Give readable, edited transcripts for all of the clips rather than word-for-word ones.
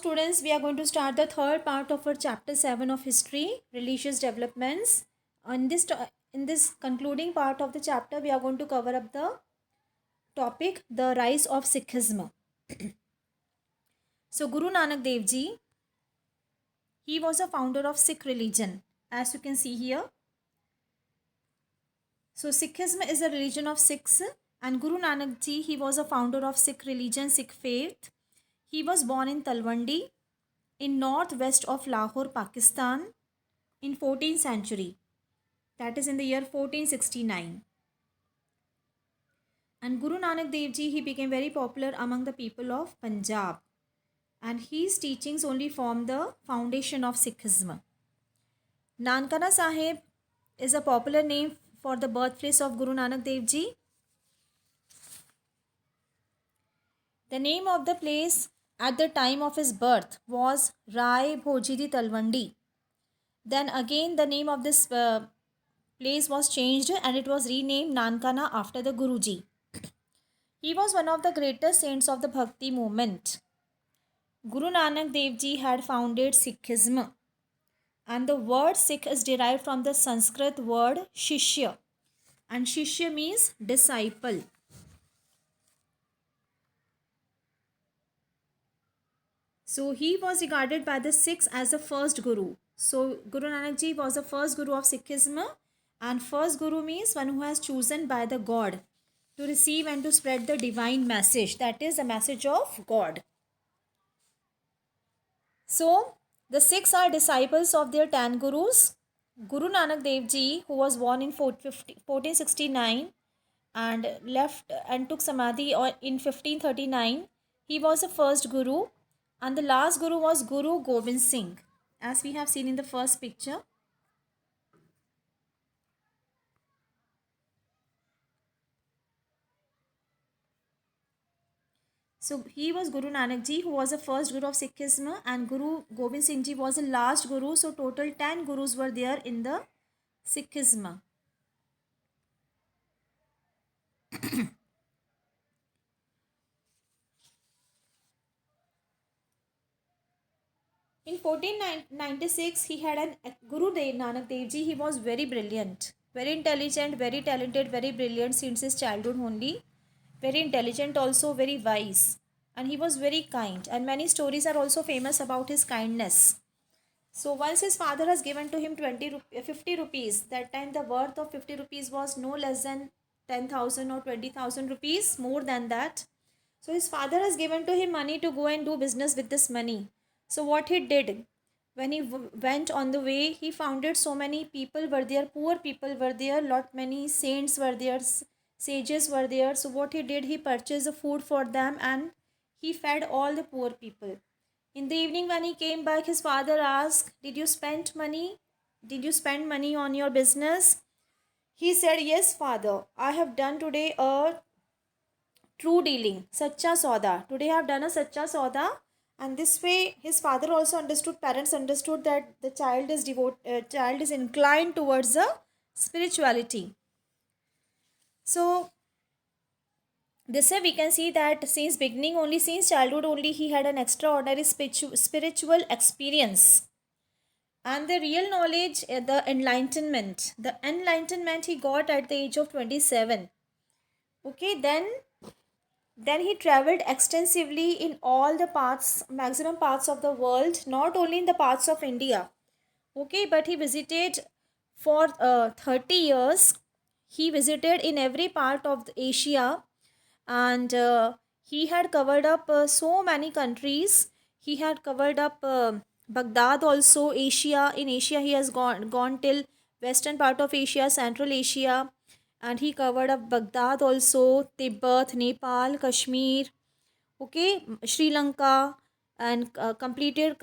students, we are going to start the third part of our chapter 7 of history, religious developments. In this concluding part of the chapter, we are going to cover up the topic, the rise of Sikhism. So Guru Nanak Dev Ji, he was a founder of Sikh religion, as you can see here. So Sikhism is a religion of Sikhs, and Guru Nanak Ji, he was a founder of Sikh religion, Sikh faith. He was born in Talwandi, in northwest of Lahore, Pakistan, in 14th century. That is in the year 1469. And Guru Nanak Dev Ji, he became very popular among the people of Punjab. And his teachings only form the foundation of Sikhism. Nankana Sahib is a popular name for the birthplace of Guru Nanak Dev Ji. The name of the place at the time of his birth was Rai Bhojidi Talwandi. Then again the name of this place was changed and it was renamed Nankana after the Guruji. He was one of the greatest saints of the Bhakti movement. Guru Nanak Dev Ji had founded Sikhism, and the word Sikh is derived from the Sanskrit word Shishya, and Shishya means disciple. So he was regarded by the Sikhs as the first Guru. So Guru Nanak Ji was the first Guru of Sikhism, and first Guru means one who has chosen by the God to receive and to spread the divine message, that is the message of God. So the Sikhs are disciples of their 10 Gurus. Guru Nanak Dev Ji, who was born in 1469 and left and took Samadhi in 1539, he was the first Guru, and the last Guru was Guru Gobind Singh, as we have seen in the first picture. So he was Guru Nanak Ji, who was the first Guru of Sikhism, and Guru Gobind Singh Ji was the last Guru. So total 10 Gurus were there in the Sikhism. In 1496, he had an Guru Nanak Dev Ji. He was very brilliant, very intelligent, very talented, very brilliant since his childhood only. Very intelligent, also very wise, and he was very kind. And many stories are also famous about his kindness. So once his father has given to him 50 rupees, that time the worth of 50 rupees was no less than 10,000 or 20,000 rupees, more than that. So his father has given to him money to go and do business with this money. So what he did, when he went on the way, he founded so many people were there, poor people were there, lot many saints were there, sages were there. So what he did, he purchased the food for them and he fed all the poor people. In the evening when he came back, his father asked, did you spend money? Did you spend money on your business? He said, yes, father, I have done today a true dealing, Sacha Sauda. Today I have done a Sacha Sauda. And this way, his father also understood, parents understood that the child is inclined towards the spirituality. So this way we can see that since beginning only, since childhood only, he had an extraordinary spiritual experience. And the real knowledge, the enlightenment he got at the age of 27. Okay, then he traveled extensively in all the parts, maximum parts of the world, not only in the parts of India. Okay, but he visited for 30 years. He visited in every part of Asia, and he had covered up so many countries. He had covered up Baghdad also, Asia. In Asia, he has gone till western part of Asia, Central Asia, and he covered up Baghdad also, Tibet, Nepal, Kashmir, okay, Sri Lanka, and completed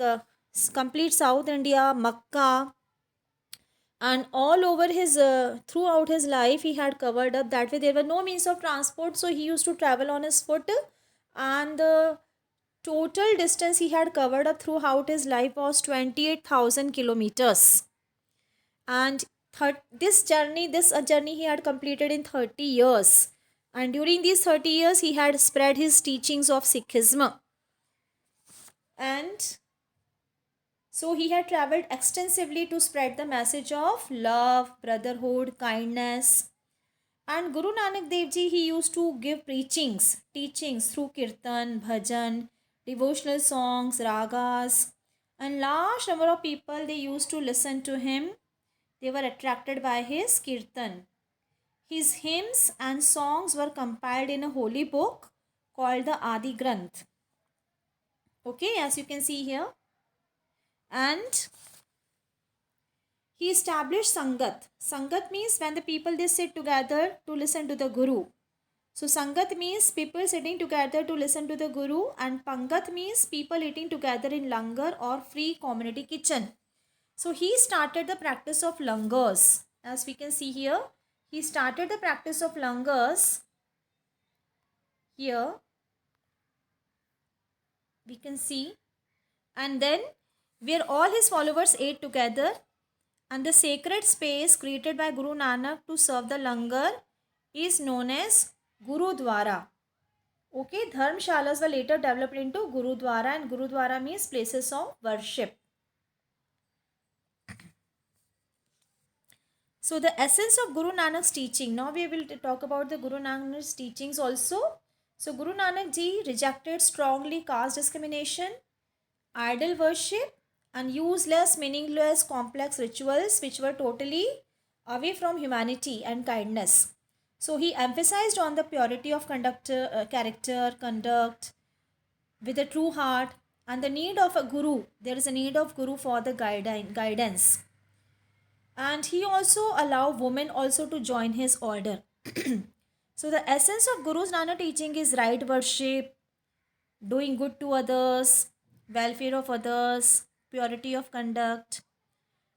complete South India, Makkah, and all over his throughout his life he had covered up. That way there were no means of transport, so he used to travel on his foot, and the total distance he had covered up throughout his life was 28,000 kilometers. And this journey he had completed in 30 years, and during these 30 years he had spread his teachings of Sikhism. And so he had traveled extensively to spread the message of love, brotherhood, kindness. And Guru Nanak Dev Ji, he used to give teachings through kirtan, bhajan, devotional songs, ragas. And large number of people, they used to listen to him. They were attracted by his kirtan. His hymns and songs were compiled in a holy book called the Adi Granth. Okay, as you can see here. And he established Sangat. Sangat means when the people they sit together to listen to the Guru. So Sangat means people sitting together to listen to the Guru, and Pangat means people eating together in langar or free community kitchen. So he started the practice of langars. As we can see here, he started the practice of langars. Here we can see, and then where all his followers ate together, and the sacred space created by Guru Nanak to serve the langar is known as Gurudwara. Okay, dharmshalas were later developed into Gurudwara, and Gurudwara means places of worship. So the essence of Guru Nanak's teaching. Now we will talk about the Guru Nanak's teachings also. So Guru Nanak Ji rejected strongly caste discrimination, idol worship, and useless, meaningless, complex rituals which were totally away from humanity and kindness. So he emphasized on the purity of character, conduct, with a true heart, and the need of a guru. There is a need of guru for the guidance. And he also allowed women also to join his order. So the essence of Guru's Nana teaching is right worship, doing good to others, welfare of others, purity of conduct.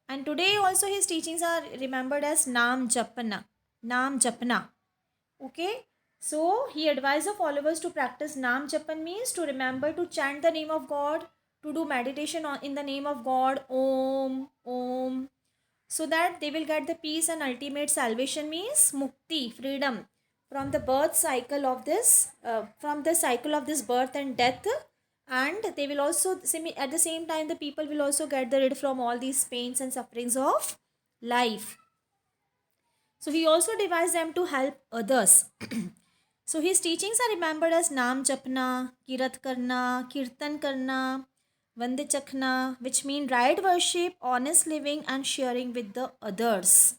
And today also his teachings are remembered as Nam Japana. Nam Japana. Okay. So he advised the followers to practice Nam Japan means to remember to chant the name of God, to do meditation in the name of God, Om, Om, so that they will get the peace and ultimate salvation means mukti, freedom from the birth cycle of this, from the cycle of this birth and death. And they will also, at the same time, the people will also get the rid from all these pains and sufferings of life. So he also devised them to help others. So his teachings are remembered as Nam Japna, Kirat Karna, Kirtan Karna, Vande Chakna, which mean right worship, honest living, and sharing with the others.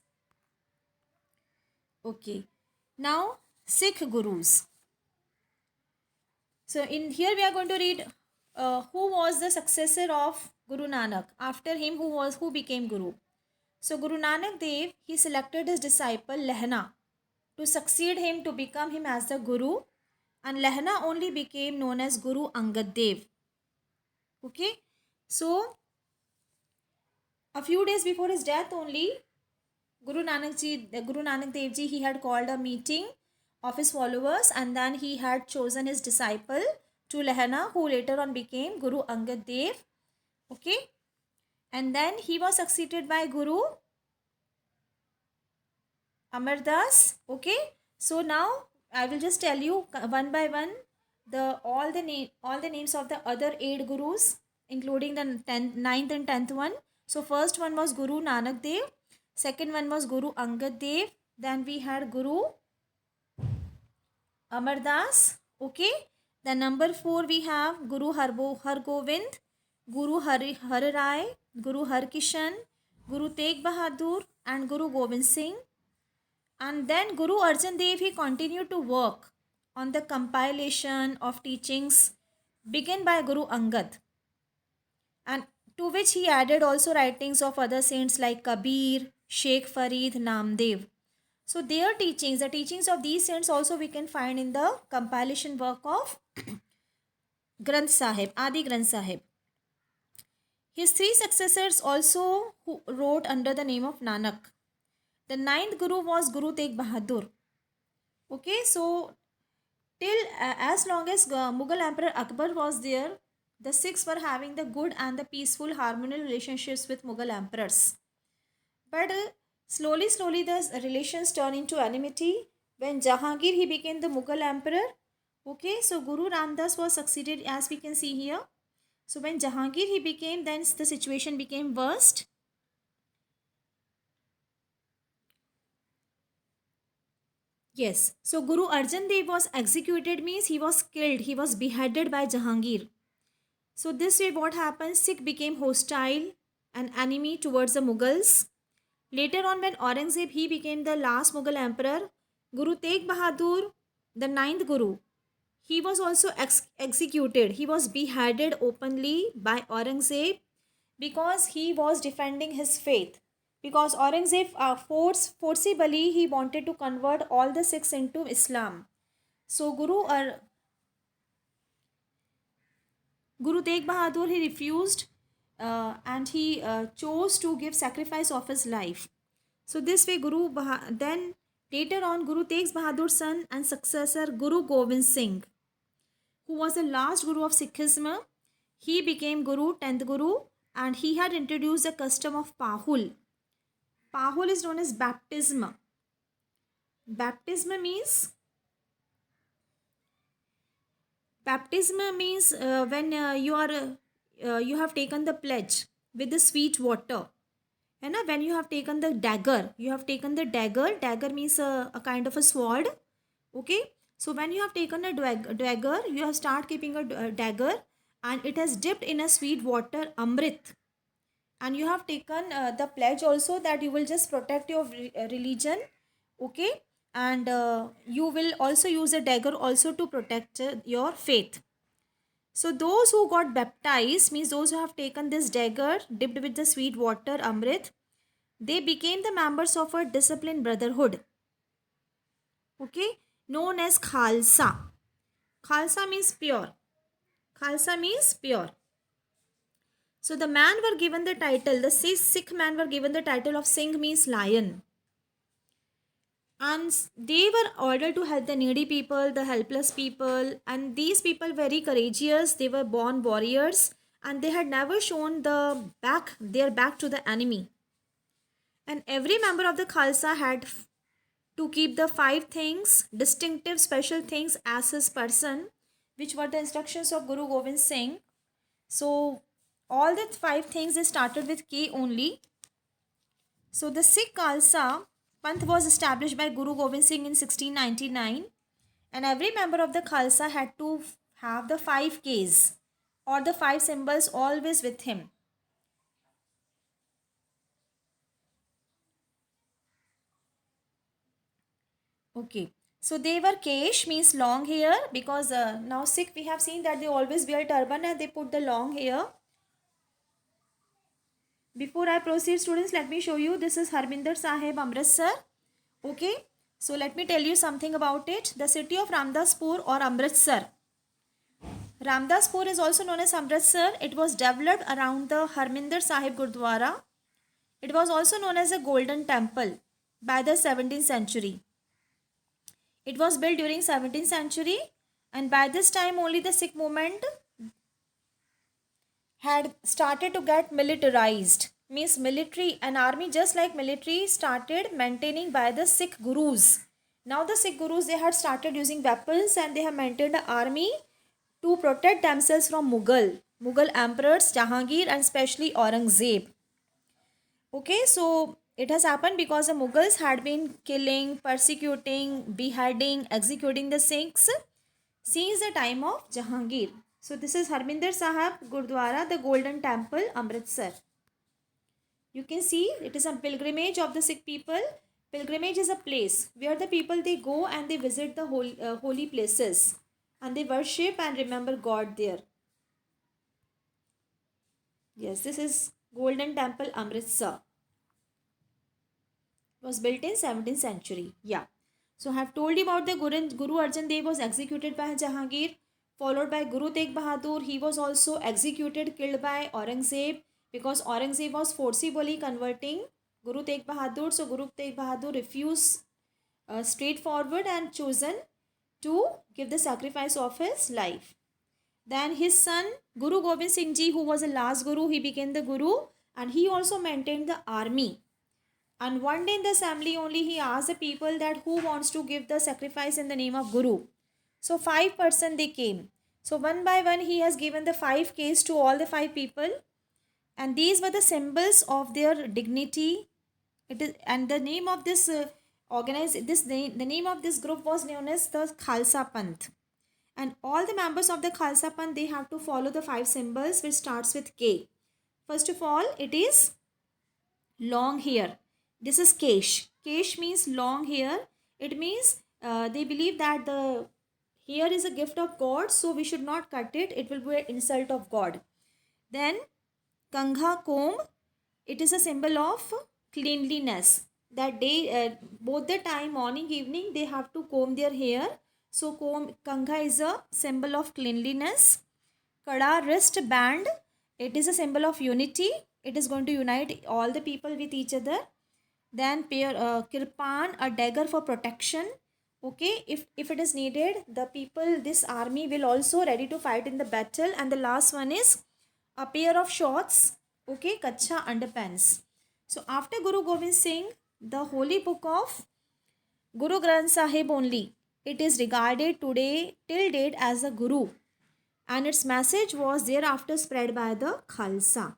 Okay. Now, Sikh Gurus. So in here we are going to read who was the successor of Guru Nanak. After him, who became Guru. So Guru Nanak Dev, he selected his disciple Lehna to succeed him, to become him as the Guru, and Lehna only became known as Guru Angad Dev. Okay, so a few days before his death only, Guru Nanak Dev Ji, he had called a meeting of his followers, and then he had chosen his disciple to Lehna, who later on became Guru Angad Dev. Okay, and then he was succeeded by Guru Amar Das. Okay, so now I will just tell you one by one all the names of the other 8 gurus, including the 9th and 10th one. So first one was Guru Nanak Dev, second one was Guru Angad Dev, then we had Guru Amar Das. Okay, then number 4 we have Guru Hargovind, Guru Har Rai, Guru Harkishan, Guru Tegh Bahadur, and Guru Gobind Singh. And then Guru Arjan Dev, he continued to work on the compilation of teachings begun by Guru Angad, and to which he added also writings of other saints like Kabir, Sheikh Farid, Namdev. So their teachings, the teachings of these saints also we can find in the compilation work of Granth Sahib, Adi Granth Sahib. His 3 successors also who wrote under the name of Nanak. The 9th Guru was Guru Tegh Bahadur. Okay, so till as long as Mughal Emperor Akbar was there, the Sikhs were having the good and the peaceful harmonious relationships with Mughal emperors. But slowly the relations turned into enmity when Jahangir, he became the Mughal emperor. Okay, so Guru Ramdas was succeeded, as we can see here. So when Jahangir he became, then the situation became worst. Yes. So Guru Arjan Dev was executed, means he was killed. He was beheaded by Jahangir. So this way what happened? Sikh became hostile and enemy towards the Mughals. Later on, when Aurangzeb he became the last Mughal emperor, Guru Tegh Bahadur, the ninth Guru, he was also executed. He was beheaded openly by Aurangzeb because he was defending his faith. Because Aurangzeb forcibly he wanted to convert all the Sikhs into Islam. So Guru Tegh Bahadur he refused and he chose to give sacrifice of his life. So this way then later on Guru Tegh Bahadur's son and successor Guru Gobind Singh, who was the last Guru of Sikhism, he became Guru, 10th Guru, and he had introduced the custom of Pahul. Pahul is known as baptism. Baptism means when you have taken the pledge with the sweet water. And when you have taken the dagger, dagger means a kind of a sword. Okay. So when you have taken a dagger, you have start keeping a dagger and it has dipped in a sweet water, Amrit. And you have taken the pledge also that you will just protect your religion. Okay. And you will also use a dagger also to protect your faith. So those who got baptized, means those who have taken this dagger dipped with the sweet water, Amrit, they became the members of a disciplined brotherhood. Okay. Known as Khalsa. Khalsa means pure. Khalsa means pure. So the man were given the title, the Sikh man were given the title of Singh, means lion. And they were ordered to help the needy people, the helpless people. And these people very courageous. They were born warriors and they had never shown their back to the enemy. And every member of the Khalsa had to keep the 5 things, distinctive special things as his person, which were the instructions of Guru Gobind Singh. So all the 5 things they started with K only. So the Sikh Khalsa Panth was established by Guru Gobind Singh in 1699, and every member of the Khalsa had to have the 5 Ks or the 5 symbols always with him. Okay. So they were Kesh, means long hair, because now Sikh we have seen that they always wear turban and they put the long hair. Before I proceed, students, let me show you. This is Harminder Sahib, Amritsar. Okay. So let me tell you something about it. The city of Ramdaspur or Amritsar. Ramdaspur is also known as Amritsar. It was developed around the Harminder Sahib Gurdwara. It was also known as a Golden Temple by the 17th century. It was built during 17th century, and by this time only the Sikh movement had started to get militarized. Means military, an army just like military started maintaining by the Sikh gurus. Now the Sikh gurus, they had started using weapons and they have maintained an army to protect themselves from Mughal emperors, Jahangir and especially Aurangzeb. Okay, so it has happened because the Mughals had been killing, persecuting, beheading, executing the Sikhs since the time of Jahangir. So this is Harminder Sahib Gurdwara, the Golden Temple, Amritsar. You can see it is a pilgrimage of the Sikh people. Pilgrimage is a place where the people they go and they visit the holy places and they worship and remember God there. Yes, this is Golden Temple, Amritsar. It was built in 17th century. Yeah. So I have told you about the Guru Arjan Dev was executed by Jahangir, followed by Guru Tegh Bahadur. He was also executed, killed by Aurangzeb because Aurangzeb was forcibly converting Guru Tegh Bahadur. So Guru Tegh Bahadur refused straightforward and chosen to give the sacrifice of his life. Then his son Guru Gobind Singh Ji, who was the last Guru, he became the Guru and he also maintained the army. And one day in the assembly only he asked the people that who wants to give the sacrifice in the name of Guru. So 5 persons they came. So one by one he has given the 5 Ks to all the 5 people, and these were the symbols of their dignity. It is, and the name of this the name of this group was known as the Khalsa Panth. And all the members of the Khalsa Panth, they have to follow the 5 symbols which starts with K. First of all, it is long hair. This is Kesh. Kesh means long hair. It means they believe that the hair is a gift of God, so we should not cut it. It will be an insult of God. Then Kangha comb. It is a symbol of cleanliness. That day, both the time, morning, evening, they have to comb their hair. So comb Kangha is a symbol of cleanliness. Kada wrist band. It is a symbol of unity. It is going to unite all the people with each other. Then kirpan, a dagger for protection. Okay, if it is needed, the people, this army will also ready to fight in the battle. And the last one is a pair of shorts. Okay, kacha underpants. So after Guru Gobind Singh, the holy book of Guru Granth Sahib only, it is regarded today till date as a Guru, and its message was thereafter spread by the Khalsa.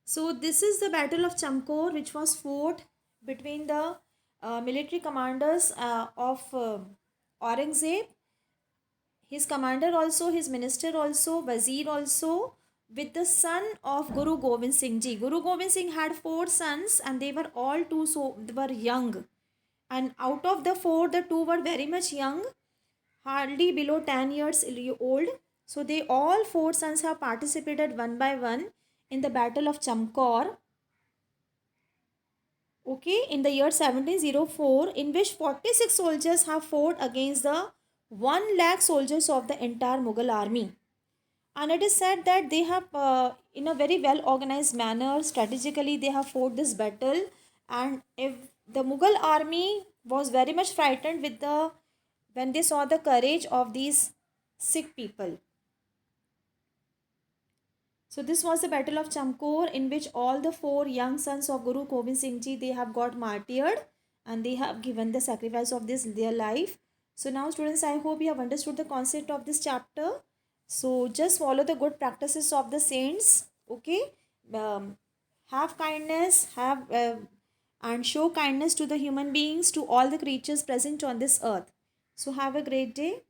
So this is the Battle of Chamkor, which was fought between the military commanders of Aurangzeb, his commander also, his minister also, Wazir also, with the son of Guru Gobind Singh Ji. Guru Gobind Singh had 4 sons, and they were all two so they were young. And out of the 4, the 2 were very much young, hardly below 10 years old. So they all 4 sons have participated one by one in the Battle of Chamkor. Okay, in the year 1704, in which 46 soldiers have fought against the 1 lakh soldiers of the entire Mughal army. And it is said that they have, in a very well organized manner, strategically, they have fought this battle. And if the Mughal army was very much frightened with the when they saw the courage of these Sikh people. So this was the Battle of Chamkor, in which all the 4 young sons of Guru Gobind Singh Ji, they have got martyred, and they have given the sacrifice of this their life. So now students, I hope you have understood the concept of this chapter. So just follow the good practices of the saints. Okay, have kindness, have and show kindness to the human beings, to all the creatures present on this earth. So have a great day.